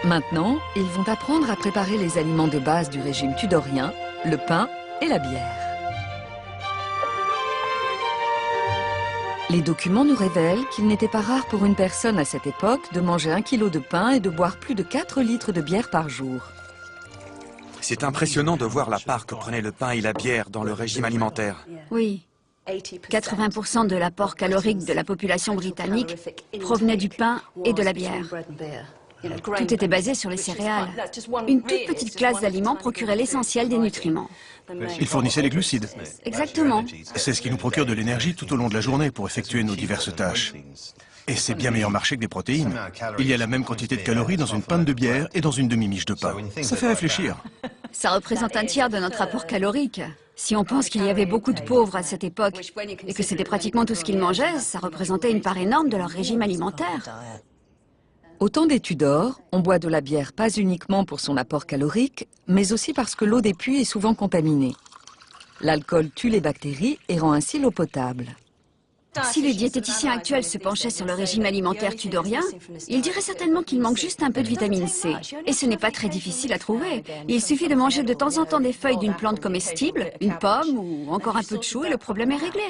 Maintenant, ils vont apprendre à préparer les aliments de base du régime tudorien, le pain et la bière. Les documents nous révèlent qu'il n'était pas rare pour une personne à cette époque de manger 1 kilo de pain et de boire plus de 4 litres de bière par jour. C'est impressionnant de voir la part que prenaient le pain et la bière dans le régime alimentaire. Oui. 80% de l'apport calorique de la population britannique provenait du pain et de la bière. Tout était basé sur les céréales. Une toute petite classe d'aliments procurait l'essentiel des nutriments. Ils fournissaient les glucides. Exactement. C'est ce qui nous procure de l'énergie tout au long de la journée pour effectuer nos diverses tâches. Et c'est bien meilleur marché que des protéines. Il y a la même quantité de calories dans une pinte de bière et dans une demi-miche de pain. Ça fait réfléchir. Ça représente un tiers de notre apport calorique. Si on pense qu'il y avait beaucoup de pauvres à cette époque et que c'était pratiquement tout ce qu'ils mangeaient, ça représentait une part énorme de leur régime alimentaire. Au temps des Tudors, on boit de la bière pas uniquement pour son apport calorique, mais aussi parce que l'eau des puits est souvent contaminée. L'alcool tue les bactéries et rend ainsi l'eau potable. Si les diététiciens actuels se penchaient sur le régime alimentaire tudorien, ils diraient certainement qu'il manque juste un peu de vitamine C. Et ce n'est pas très difficile à trouver. Il suffit de manger de temps en temps des feuilles d'une plante comestible, une pomme ou encore un peu de chou et le problème est réglé.